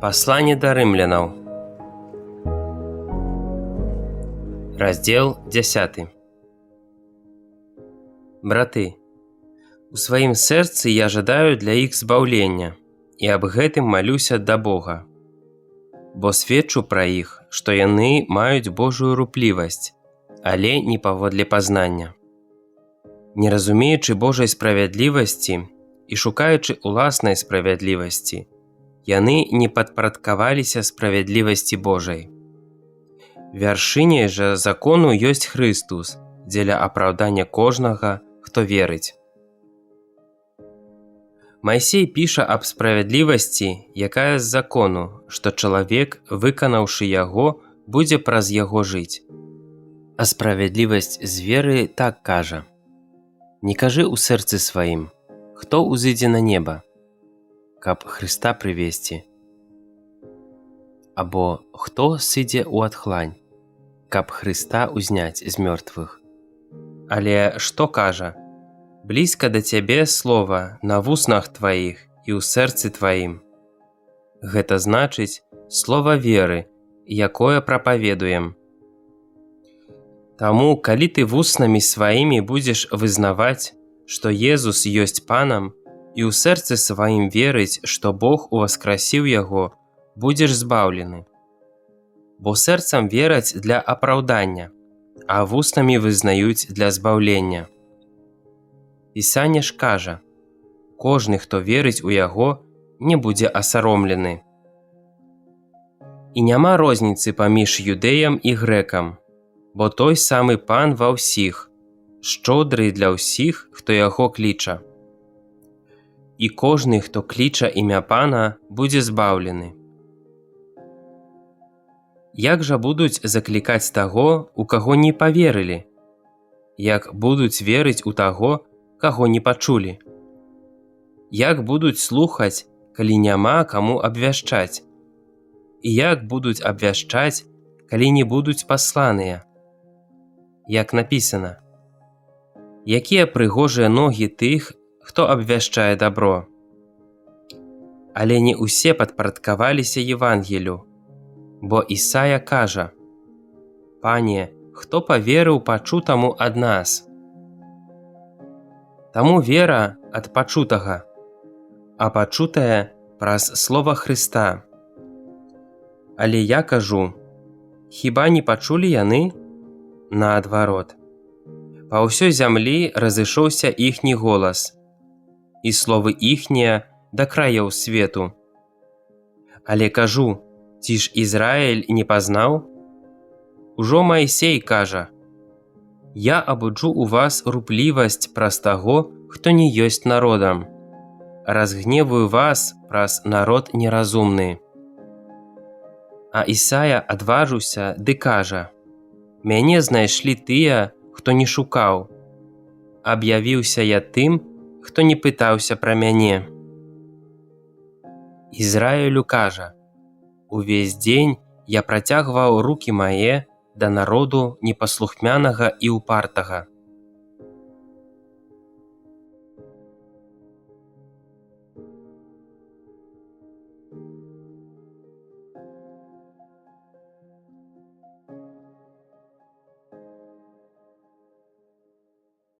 Пасланне да рымлянаў. Раздзел 10. Браты, у сваім сэрцы я жадаю для іх збаўлення, і аб гэтым малюся да Бога. Бо сведчу пра іх, што яны маюць Божую руплівасць, але не паводле пазнання. Не разумеючы Божай справядлівасці і шукаючы уласнай справядлівасці, яны не падпарадкаваліся справядлівасці Божай. Вяршыняй жа закону ёсць Хрыстус дзеля апраўдання кожнага, хто верыць. Майсей піша аб справядлівасці, якая з закону, што чалавек, выканаўшы яго, будзе праз яго жыць. А справядлівасць з веры так кажа: «Не кажы ў сэрцы сваім, хто ўзыдзе на неба, каб Хрыста прывесці, або хто сыдзе ў адхлань, каб Хрыста ўзняць з мёртвых. Але што кажа? Блізка да цябе слова на вуснах тваіх і ў сэрцы тваім». Гэта значыць слова веры, якое прапаведуем. Таму, калі ты вуснамі сваімі будзеш вызнаваць, што Езус ёсць Панам, і ў сэрцы сваім верыць, што Бог уваскрасіў яго, будзеш збаўлены. Бо сэрцам вераць для апраўдання, а вуснамі вызнаюць для збаўлення. Пісанне ж кажа: кожны, хто верыць у яго, не будзе асаромлены. І няма розніцы паміж юдэям і грэкам, бо той самы Пан ва ўсіх, шчодры для ўсіх, хто яго кліча. І кожны, хто кліча імя Пана, будзе збаўлены. Як жа будуць заклікаць таго, у каго не паверылі? Як будуць верыць у таго, каго не пачулі? Як будуць слухаць, калі няма каму абвяшчаць? І як будуць абвяшчаць, калі не будуць пасланыя? Як напісана: «Якія прыгожыя ногі тых, хто абвяшчае дабро». Але не ўсе падпарадкаваліся Евангелю, бо Ісая кажа: «Пане, хто паверыў пачутаму ад нас?» Таму вера ад пачутага, а пачутае праз слова Хрыста. Але я кажу: хіба не пачулі яны? Наадварот, па ўсёй зямлі разышоўся іхні голас, і словы іхнія да краяў свету. Але кажу, ці ж Ізраіль не пазнаў? Ужо Майсей кажа: «Я абуджу у вас руплівасць праз таго, хто не ёсць народам, разгневаю вас праз народ неразумны». А Ісая адважыўся ды кажа: «Мяне знайшлі тыя, хто не шукаў. Аб'явіўся я тым, хто не пытаўся пра мяне». Ізраілю кажа: «Увесь дзень я працягваў рукі мае да народу непаслухмянага і ўпартага.